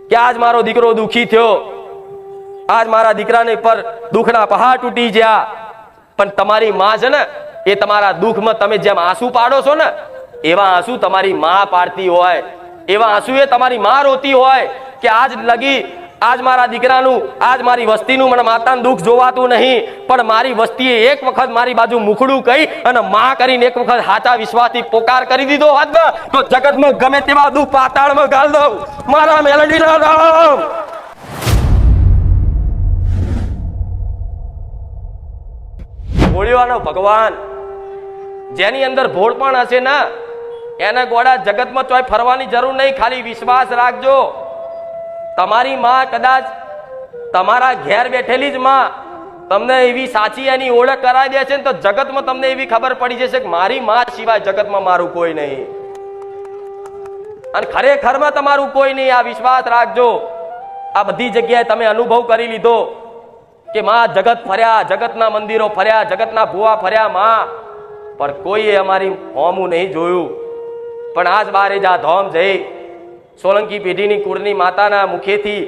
કે આજ મારો દીકરો દુખી થયો, આજ મારા દીકરાને પર દુખના પહાડ તૂટી ગયા, પણ તમારી માં છે ને એ તમારા દુઃખમાં તમે જેમ આંસુ પાડો છો ને એવા આંસુ તમારી માં પાડતી હોય, એવા આંસુ એ તમારી માં રોતી હોય કે આજ લગી આજ મારા દીકરાનું, આજ મારી વસ્તીનું મને માતાનું દુઃખ જોવાતું નહીં, પણ મારી વસ્તીએ એક વખત મારી બાજુ મુખડું કહી અને માં કરીને એક વખત સાચા વિશ્વાસથી પોકાર કરી દીધો હોત ને તો જગતમાં ગમે તેવા દુઃખ પાતાળમાં ગાળ દઉં મારા મેલડીના રામ। ભોળિયાનો ભગવાન જેની અંદર ભોળપણ હશે ને એના ગોળા જગતમાં ચોય ફરવાની જરૂર નહીં, ખાલી વિશ્વાસ રાખજો। તમારી માં કદાચ તમારા ઘેર બેઠેલી જ માં તમને એવી સાચી એની ઓળખ કરાવી દે છે ને તો જગતમાં તમને એવી ખબર પડી જશે કે મારી માં સિવાય જગતમાં મારું કોઈ નહીં, અને ખરેખરમાં તમારું કોઈ નહીં। આ વિશ્વાસ રાખજો। આ બધી જગ્યાએ તમે અનુભવ કરી લીધો કે માં જગત ફર્યા, જગતના મંદિરો ફર્યા, જગતના ભુવા ફર્યા માં, પણ કોઈએ અમારી હોમું નહીં જોયું। પણ આજ બારે જા ધોમ જઈ સોલંકી પેઢીની કુળની માતાના મુખેથી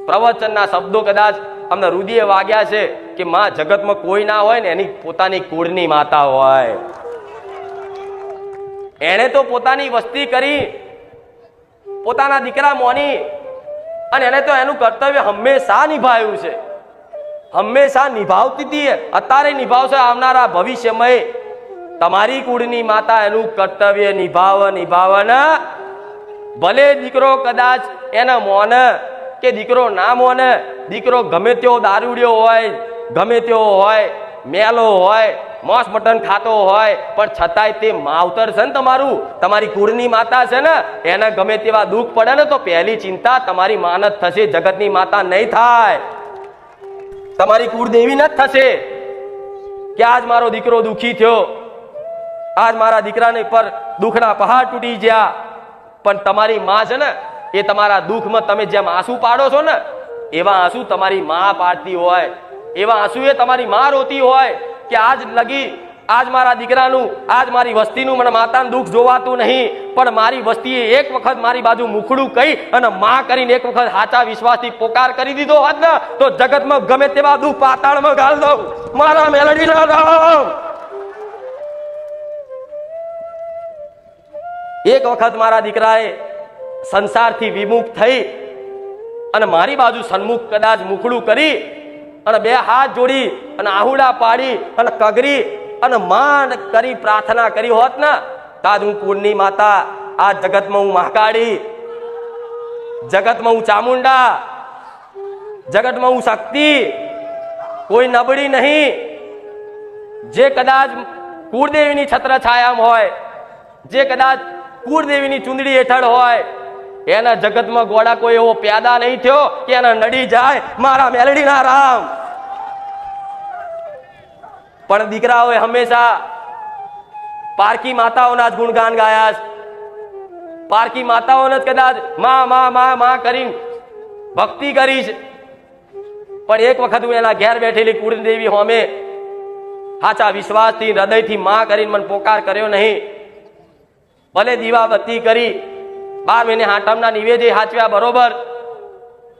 પ્રવચનના શબ્દો કદાચ અમને હૃદયે વાગ્યા છે કે માં જગતમાં કોઈ ના હોય ને એની પોતાની કુળની માતા હોય। એણે તો પોતાની વસ્તી કરી, પોતાના દીકરા મોની, અને એને તો એનું કર્તવ્ય હંમેશા નિભાવ્યું છે, હંમેશા નિભાવતી હતી, અત્યારે નિભાવશે, આવનારા ભવિષ્યમાં તમારી કુળની માતા એનું કર્તવ્ય નિભાવે ને ભલે દીકરો કદાચ એના મોને કે દીકરો ના મોને, દીકરો ગમે તેવો દારૂડિયો હોય, ગમે તેવો હોય, મેલો હોય, માંસ મટન ખાતો હોય, પણ છતાંય તે માવતર છે ને તમારું, તમારી કુળની માતા છે ને એને ગમે તેવા દુઃખ પડે ને તો પહેલી ચિંતા તમારી માન જ થશે, જગતની માતા નહીં થાય, તમારી કુળદેવી ન જ થશે કે આજ મારો દીકરો દુખી થયો, આજ મારા દીકરાને પર દુઃખના પહાડ તૂટી ગયા, પણ તમારી માં છે ને એ તમારા દુઃખમાં તમે જેમ આંસુ પાડો છો ને એવા આંસુ તમારી માં પાડતી હોય, એવા આંસુ એ તમારી માં રોતી હોય કે આજ લગી આજ મારા દીકરાનું, આજ મારી વસ્તીનું મને માતાનું દુઃખ જોવાતું નહીં, પણ મારી વસ્તીએ એક વખત મારી બાજુ મુખડું કહી અને માં કરીને એક વખત સાચા વિશ્વાસથી પોકાર કરી દીધો હોત ને તો જગતમાં ગમે તેવા દુઃખ પાતાળમાં ગાળ દઉં મારા મેલડીના રામ। એક વખત મારા દીકરાએ સંસારથી વિમુખ થઈ અને મારી બાજુ સન્મુખ કદાચ મુખડું કરી અને બે હાથ જોડી અને આહુડા પાડી અને કગરી અને માન કરી પ્રાર્થના કરી હોત ને તાજ હું કુળની માતા, આ જગતમાં હું મહાકાળી, જગતમાં હું ચામુંડા, જગતમાં હું શક્તિ, કોઈ નબળી નહીં। જે કદાચ કુળદેવીની છત્ર છાયામાં હોય, જે કદાચ કુળદેવીની ચુંદડી હેઠળ હોય, એના જગતમાં ગોળા કોઈ એવો પેદા નહીં થયો કે એના નડી જાય મારા મેલડીના રામ। પણ દીકરાઓએ હંમેશા પારકી માતાઓના જ ગુણગાન ગાયા છે, પારકી માતાઓને જ કદાચ માં માં માં માં કરીને ભક્તિ કરી છે, પણ એક વખત હું એના ઘેર બેઠેલી કુળદેવી હોમે સાચા વિશ્વાસથી હૃદયથી માં કરીને મને પોકાર કર્યો નહીં। ભલે દીવાબત્તી કરી, 12 મહિને હાટમના નિવેદે હાચવ્યા બરોબર,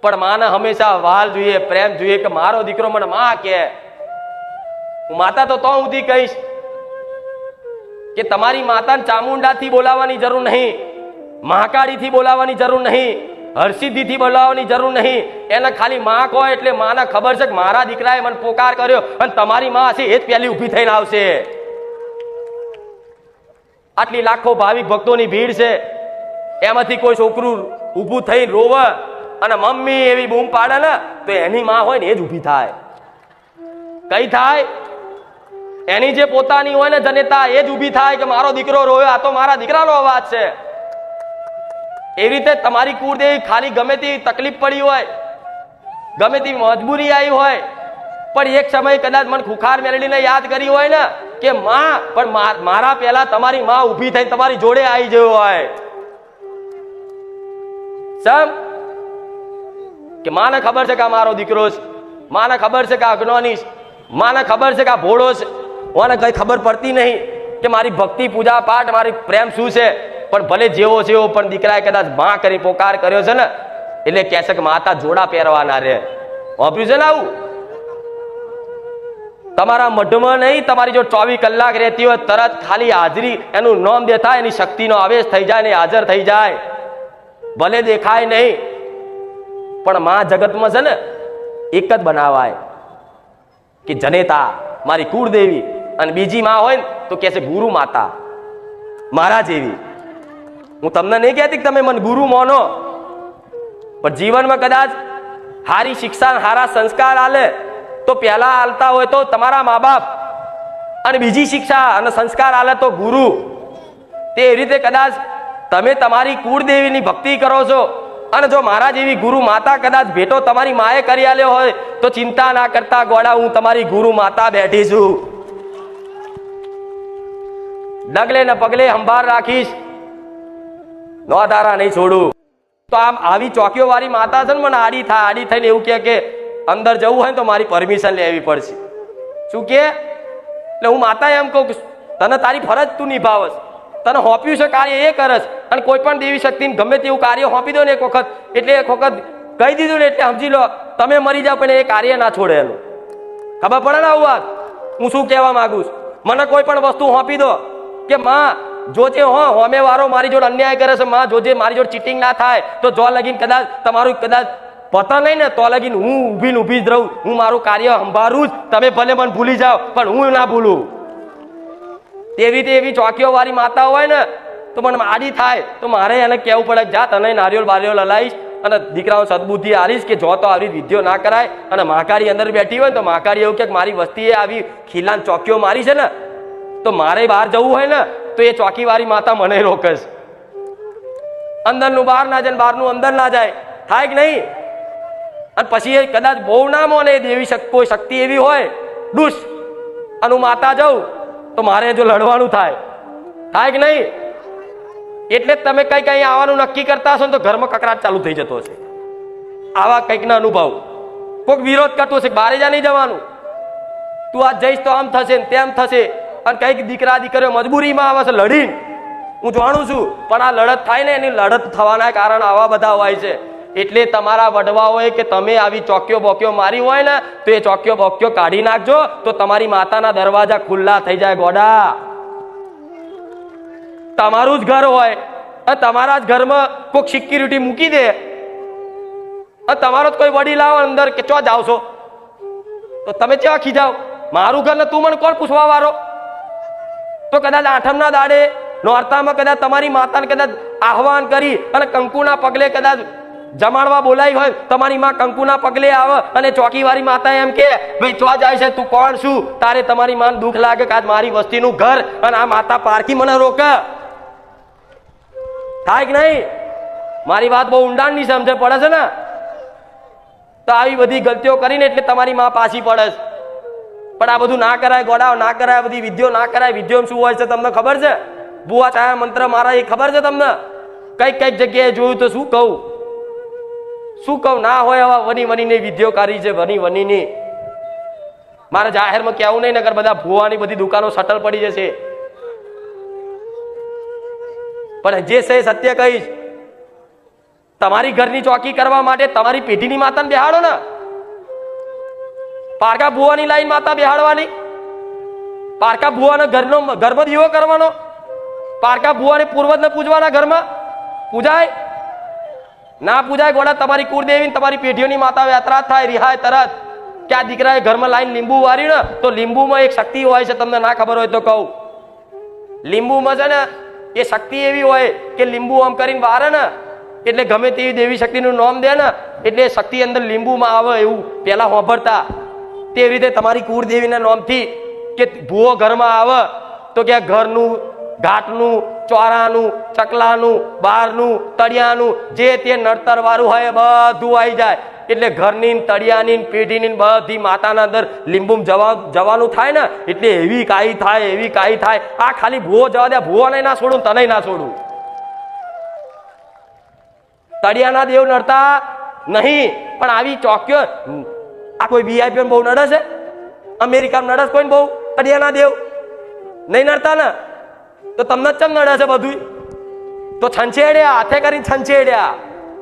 પણ માને હંમેશા વાલ જોઈએ, પ્રેમ જોઈએ કે મારો દીકરો મને માં કે। હું માતા તો સુધી કહીશ કે તમારી માતાને ચામુંડાથી બોલાવવાની જરૂર નહીં, મહાકાળીથી બોલાવવાની જરૂર નહીં, હરસિદ્ધિથી બોલાવવાની જરૂર નહીં, એને ખાલી માં કહો એટલે માને ખબર છે કે મારા દીકરાએ મને પોકાર કર્યો અને તમારી માં હશે એ જ પહેલી ઊભી થઈને આવશે। આટલી લાખો ભાવિક ભક્તોની ભીડ છે, એમાંથી કોઈ છોકરું ઊભું થઈ રોવે અને મમ્મી એવી બૂમ પાડે ને તો એની માં હોય ને એ જ ઊભી થાય। કઈ થાય? એની જે પોતાની હોય ને જનેતા એ જ ઊભી થાય કે મારો દીકરો રોયો, આ તો મારા દીકરાનો અવાજ છે। એવી રીતે તમારી કુળદેવી ખાલી ગમે તેવી તકલીફ પડી હોય, ગમે તેવી મજબૂરી આવી હોય, પણ એક સમય કદાચ મને ખુખાર મેલડીને યાદ કરી હોય ને કે માં, પણ મારા પહેલા તમારી માં ઊભી થઈને તમારી જોડે આવી ગયો હોય। સમ કે માને ખબર છે કે આ મારો દીકરો છે, માને ખબર છે કે આ અજ્ઞાની છે, માને ખબર છે કે આ ભોળો છે, મને કઈ ખબર પડતી નહીં કે મારી ભક્તિ પૂજા પાઠ મારી પ્રેમ શું છે, પણ ભલે જેવો છે એવો પણ દીકરાએ કદાચ માં કરી પોકાર કર્યો છે ને એટલે કહે છે કે માતા જોડા પહેરવાના રે. વાપર્યું છે ને આવું? તમારા મઢમાં નહીં, તમારી જો 24 કલાક રહેતી હોય તરત ખાલી હાજરી એનું નામ દેતા એની શક્તિનો આવેશ થઈ જાય ને હાજર થઈ જાય. ભલે દેખાય નહીં પણ માં જગતમાં છે ને એક જ બનાવાય કે જનેતા મારી કુળદેવી, અને બીજી માં હોય ને તો કે છે ગુરુ માતા મારા જેવી. હું તમને નહીં કહેતી કે તમે મને ગુરુ માનો, પણ જીવનમાં કદાચ હારી શિક્ષા હારા સંસ્કાર આલે તો પહેલા આલતા હોય તો તમારા મા બાપ, અને બીજી શિક્ષા અને સંસ્કાર આલે તો ગુરુ. તે એવી રીતે કદાચ તમે તમારી કુળદેવીની ભક્તિ કરો છો અને જો મારા જેવી ગુરુ માતા કદાચ ભેટો તમારી માએ કરી આલ્યો હોય તો ચિંતા ના કરતા ગોડા, હું તમારી ગુરુ માતા બેઠી છું. ડગલે ને પગલે સંભાળ રાખીશ, નોધારા નહીં છોડું. તો આમ આવી ચોકીઓ વાળી માતા છે ને મને આડી થઈને એવું કે અંદર જવું હોય તો મારી પરમિશન લેવી પડશે. શું કે? એટલે હું માતા એમ કહું કે તને તારી ફરજ તું નિભાવસ, તને હોપ્યું છે કાર્ય એ કરસ, અને કોઈ પણ દેવી શક્તિને ગમે તેવું કાર્ય હોપી દો ને એક વખત, એટલે એક વખત કહી દીધું ને એટલે સમજી લો તમે મરી જાઓ પણ એ કાર્ય ના છોડે. એનું ખબર પડે ને આવું વાત હું શું કહેવા માંગુ છું. મને કોઈ પણ વસ્તુ હોપી દો કે માં જોજે હોમે વાળો મારી જોડે અન્યાય કરે છે, માં જોજે મારી જોડે ચીટિંગ ના થાય, તો જો લગીન કદાચ તમારું કદાચ પતા નહીં ને તો લગીન હું ઊભી જ રહું, હું મારું કાર્ય સંભાળું જ. તમે ભલે મને ભૂલી જાઓ પણ હું ના ભૂલું. એવી ચોકીઓ વાળી માતા હોય ને તો મને આડી થાય તો મારે એને કહેવું પડે જા તને નારિયેળ બારિયેળ હલાવીશ અને દીકરાઓ સદબુદ્ધિ આલીશ કે જો તો આવી વિધિઓ ના કરાય. અને મહાકાળી અંદર બેઠી હોય તો મહાકાળી એવું કે મારી વસ્તીએ આવી ખીલાન ચોકીઓ મારી છે ને તો મારે બહાર જવું હોય ને તો એ ચોકી વાળી માતા મને રોકશ. અંદરનું બહાર ના જાય, બહારનું અંદર ના જાય, થાય કે નહીં? અને પછી એ કદાચ બહુ ના મોને દેવી કોઈ શક્તિ એવી હોય ડુસ અને હું માતા જાઉં તો મારે જો લડવાનું થાય કે નહીં? એટલે જ તમે કઈ આવવાનું નક્કી કરતા હશો ને તો ઘરમાં કકરાટ ચાલુ થઈ જતો હશે. આવા કંઈક ના અનુભવ કોઈક વિરોધ કરતો હશે, બારે જા નહીં જવાનું, તું આજ જઈશ તો આમ થશે ને તેમ થશે, અને કઈક દીકરા દીકરીઓ મજબૂરીમાં આવે છે લડીને, હું જાણું છું, પણ આ લડત થાય ને એની લડત થવાના કારણ આવા બધા હોય છે. એટલે તમારા વડવાઓએ કે તમે આવી ચોકીઓ બોકીઓ મારી હોય ને તો એ ચોકીઓ બોકીઓ કાઢી નાખજો તો તમારી માતાના દરવાજા ખુલ્લા થઈ જાય. ગોડા તમારું જ ઘર હોય અને તમારા જ ઘરમાં કોઈક સિક્યુરિટી મૂકી દે અને તમારો જ કોઈ વડીલ આવે અંદર કે ચો જાવ છો તો તમે ચા ખીજાવ? મારું ઘર ને તું મને કોણ પૂછવા વાળો? તો કદાચ આઠમના દાડે નોરતામાં કદાચ તમારી માતાને કદાચ આહવાન કરી અને કંકુના પગલે કદાચ જમાડવા બોલાવી હોય, તમારી માં કંકુના પગલે આવે અને ચોકી વાળી માતા એમ કે ભાઈ ચો જાય છે, તું કોણ છું? તારે તમારી માને દુઃખ લાગે કે આજ મારી વસ્તીનું ઘર અને આ માતા પારકી મને રોકે. થાય કે નહીં? મારી વાત બહુ ઊંડાણની સમજે પડે છે ને? તો આવી બધી ગલતીઓ કરીને એટલે તમારી માં પાછી પડે છે. પણ આ બધું ના કરાય ગોડાઓ, ના કરાય, બધી વિધિઓ ના કરાય. વિધિઓ શું હોય છે તમને ખબર છે? બુઆ ચાયા મંત્ર મારા એ ખબર છે તમને? કઈક જગ્યાએ જોયું તો શું કહું ના હોય આવા વની વિધિઓ કરી છે, વની. મારે જાહેરમાં કેવું નહીં, નકર બધા ભુવાની બધી દુકાનો સટલ પડી જશે. પણ જે છે સત્ય કહીશ, તમારી ઘરની ચોકી કરવા માટે તમારી પેઢીની માતાને બેહાડો ને. પારકા ભુવાની લાઈન માતા બેહાડવાની, પારકા ભુવાને ઘરમાં દીવો કરવાનો, પારકા ભુવાને પૂર્વજને પૂજવાના ઘરમાં પૂજાય ના પૂજાય? ગોડા તમારી કુળદેવી તમારી પેઢીઓની માતા યાત્રા થાય રિહાય તરત કે આ દીકરાએ ઘરમાં લાઈન લીંબુ વારી ને તો લીંબુમાં એક શક્તિ હોય છે, તમને ના ખબર હોય તો કહું. લીંબુમાં છે ને એ શક્તિ એવી હોય કે લીંબુ આમ કરીને વારે ને એટલે ગમે તેવી દેવી શક્તિનું નામ દે ને એટલે શક્તિ અંદર લીંબુમાં આવે એવું પેલા હોભરતા. તેવી રીતે તમારી કુળદેવીના નામથી કે ભૂવો ઘરમાં આવે તો કે ઘરનું ઘાટનું ચોરાનું ચકલાનું બહારનું તળિયાનું જે તે નડતર વાળું હોય બધું આવી જાય. એટલે ઘરની તળિયાની પેઢીની બધી માતાના અંદર લીંબુ જવાનું થાય ને એટલે એવી કાઈ થાય. આ ખાલી ભૂવો જવા દે, ભૂવાને ના છોડું, તને ના છોડું. તળિયાના દેવ નડતા નહીં, પણ આવી ચોક્યો આ કોઈ વીઆઈપી બહુ નડે છે? અમેરિકામાં નડે કોઈ બહુ તળિયાના દેવ નહીં નડતા ને? તો તમને ચમ નડે છે બધું? તો છંછેડ્યા, હાથે કરીને છંછેડ્યા.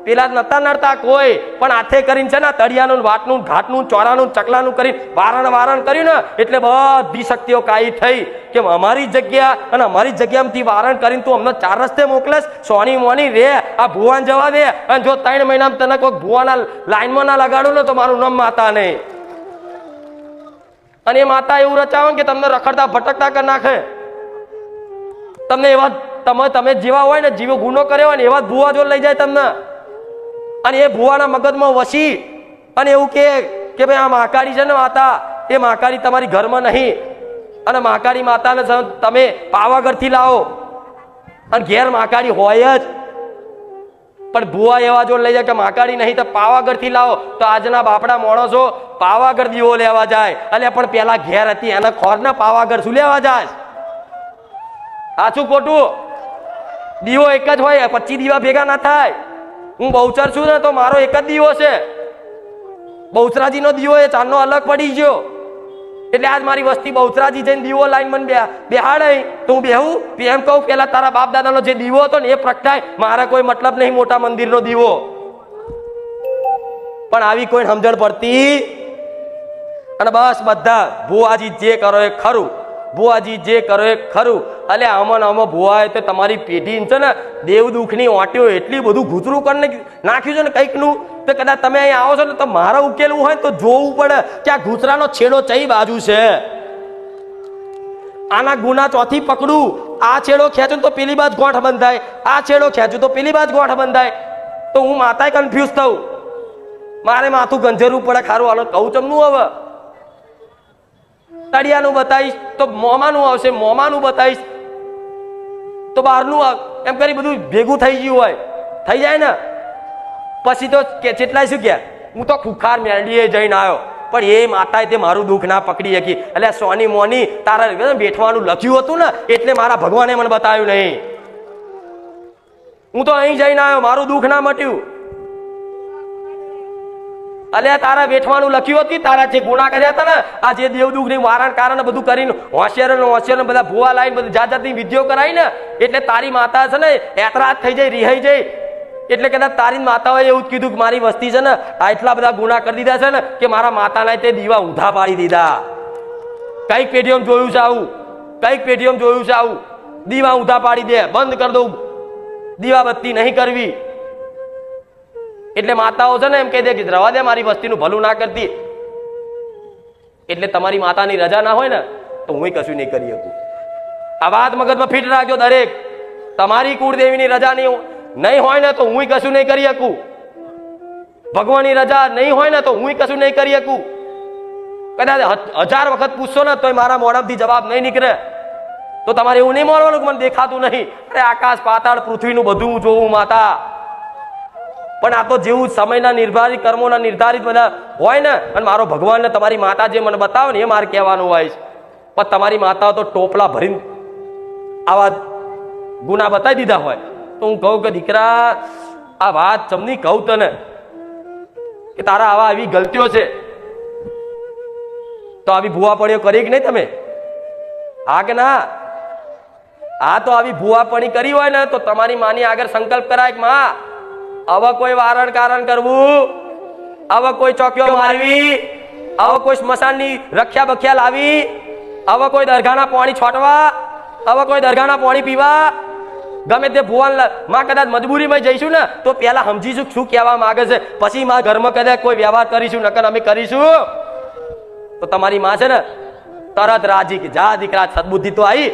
પેલા નતા નડતા કોઈ, પણ હાથે કરીને છે ને તળિયાનું વાટનું ઘાટનું ચોરાનું ચકલાનું કરીને વારણ કર્યું ને એટલે બધી શક્તિઓ કાઈ થઈ કે અમારી જગ્યા અને અમારી જગ્યામાંથી વારણ કરીને તું અમને ચાર રસ્તે મોકલેસ, સોની મોની રે આ ભુવાન જવા દે, અને જો 3 મહિનામાં તને કોઈ ભુવાના લાઈનમાં ના લગાડું ને તો મારું નામ માતા નહીં. અને એ માતા એવું રચાવે કે તમને રખડતા ભટકતા કરી નાખે. તમને એવા તમે જેવા હોય ને, જીવો ગુનો કર્યો હોય ને એવા ભુવા જો લઈ જાય તમને, અને એ ભુવાના મગજમાં વસી અને એવું કે ભાઈ આ મહાકાળી છે ને માતા, એ મહાકાળી તમારી ઘરમાં નહીં, અને મહાકાળી માતાને તમે પાવાગઢથી લાવો, અને ઘેર મહાકાળી હોય જ. પણ ભુવા એવા જો લઈ જાય કે મહાકાળી નહીં તો પાવાગઢથી લાવો, તો આજના બાપડા માણસો પાવાગઢ દીવો લેવા જાય. એટલે પણ પેલા ઘેર હતી એના ખોરને પાવાગઢ શું લેવા જાય? સાચું ખોટું? દીવો એક જ હોય, 25 દીવા ભેગા ના થાય. હું બહુચર છું ને તો મારો એક જ દીવો છે. બહુચરાજીનો દીવો એ ચાંદનો અલગ પડી ગયો, એટલે આજ મારી વસ્તી બહુચરાજી જઈને દીવો લાઈન મને બેહાડે તો હું બેહું? એમ કહું પેલા તારા બાપ દાદાનો જે દીવો હતો ને એ પ્રગટાય, મારા કોઈ મતલબ નહીં મોટા મંદિરનો દીવો. પણ આવી કોઈ સમજણ પડતી, અને બસ બધા ભુવાજી જે કરો એ ખરું, ભુવાજી જે કરો એ ખરું. એટલે આમાં ભુવાએ તો તમારી પેઢી છે ને દેવ દુઃખની ઓટ્યો એટલી બધું ઘૂતરું કરીને નાખ્યું છે ને કંઈકનું, તો કદાચ તમે અહીં આવો છો ને તો મારે ઉકેલવું હોય તો જોવું પડે કે આ ઘૂતરાનો છેડો કઈ બાજુ છે, આના ગુના ચોથી પકડું, આ છેડો ખેંચું તો પેલી બાજુ ગોઠ બંધાય, આ છેડો ખેંચું તો પેલી બાજુ ગોઠ બંધાય. તો હું માતાએ કન્ફ્યુઝ થઉં, મારે માથું ગંજરવું પડે. ખારું હાલો કહું ચમનું હવે તળિયાનું બતાવીશ તો મોમાનું આવશે, મોમાનું બતાવીશ તો બહારનું, એમ કરી બધું ભેગું થઈ ગયું હોય, થઈ જાય ને. પછી તો કેટલાય શું કે હું તો ખુખાર મેરડીએ જઈને આવ્યો, પણ એ માતાએ તે મારું દુઃખ ના પકડી શકી. એટલે સોની મોની તારા બેઠવાનું લખ્યું હતું ને એટલે મારા ભગવાને મને બતાવ્યું નહીં. હું તો અહીં જઈને આવ્યો, મારું દુઃખ ના મટ્યું. અલ્યા તારા બેઠવાનું લખ્યું હતું, તારા જે ગુના કર્યા હતા ને, આ જે દેવ દુઃખ ની વારણ કારણ બધું કરીને હોશિયાર બધા ભુવા લાઈન બધી જાત જાતની વિધિઓ કરાવી ને, એટલે તારી માતા છે ને એતરાજ થઈ જાય, રિહાઈ જાય. એટલે કદાચ તારી માતાઓએ એવું જ કીધું કે મારી વસ્તી છે ને આ એટલા બધા ગુના કરી દીધા છે ને કે મારા માતાના તે દીવા ઊંધા પાડી દીધા. કઈક પેઢીઓમાં જોયું છે આવું, કઈક પેઢીઓમાં જોયું છે આવું. દીવા ઊંધા પાડી દે, બંધ કરી દઉં, દીવા બત્તી નહીં કરવી. એટલે માતાઓ છે ને એમ કહી દે કે રવા દે, મારી વસ્તીનું ભલું ના કરતી. એટલે તમારી માતાની રજા ના હોય ને તો હું કશું નહીં કરી શકું. આ વાત મગજમાં ફિટ રાખજો દરેક. તમારી કુળદેવીની રજા નહીં હોય ને તો હું કશું નહીં કરી શકું. ભગવાનની રજા નહીં હોય ને તો હું કશું નહીં કરી શકું. કદાચ 1000 વખત પૂછશો ને તો મારા મોઢામાંથી જવાબ નહીં નીકળે. તો તમારે એવું નહીં માનવાનું કે મને દેખાતું નહીં. અરે આકાશ પાતાળ પૃથ્વીનું બધું હું જોઉં માતા. પણ આ તો જેવું સમયના નિર્ધારિત કર્મોના નિર્ધારિત બધા હોય ને, અને મારો ભગવાન ને તમારી માતા જે મને બતાવે ને એ મારે કહેવાનું હોય છે. પણ તમારી માતાઓ તો ટોપલા ભરીને આવા ગુના બતાવી દીધા હોય તો હું કહું કે દીકરા આ વાત ચમની કહું તને કે તારા આવા આવી ગલતીઓ છે તો આવી ભૂવા પડ્યો કરી કે નહીં તમે? હા કે ના? આ તો આવી ભૂવા પડી કરી હોય ને તો તમારી માની આગળ સંકલ્પ કરાય કે માં હવે કોઈ વારણ કારણ કરવું, હવે કોઈ ચોકીઓ મારવી, હવે કોઈ સ્મશાનની રખ્યા બખ્યા લાવી, હવે કોઈ દરગાહના પાણી છોટવા, હવે કોઈ દરગાહના પાણી પીવા, ગમે તે ભુવાન માં કદાચ મજબૂરીમાં જઈશું ને તો પેલા સમજીશું શું કહેવા માંગે છે, પછી માં ઘરમાં કદાચ કોઈ વ્યવહાર કરીશું, નકર અમે કરીશું તો તમારી માં છે ને તરત રાજી કે જા દીકરા સદબુદ્ધિ તો આવી.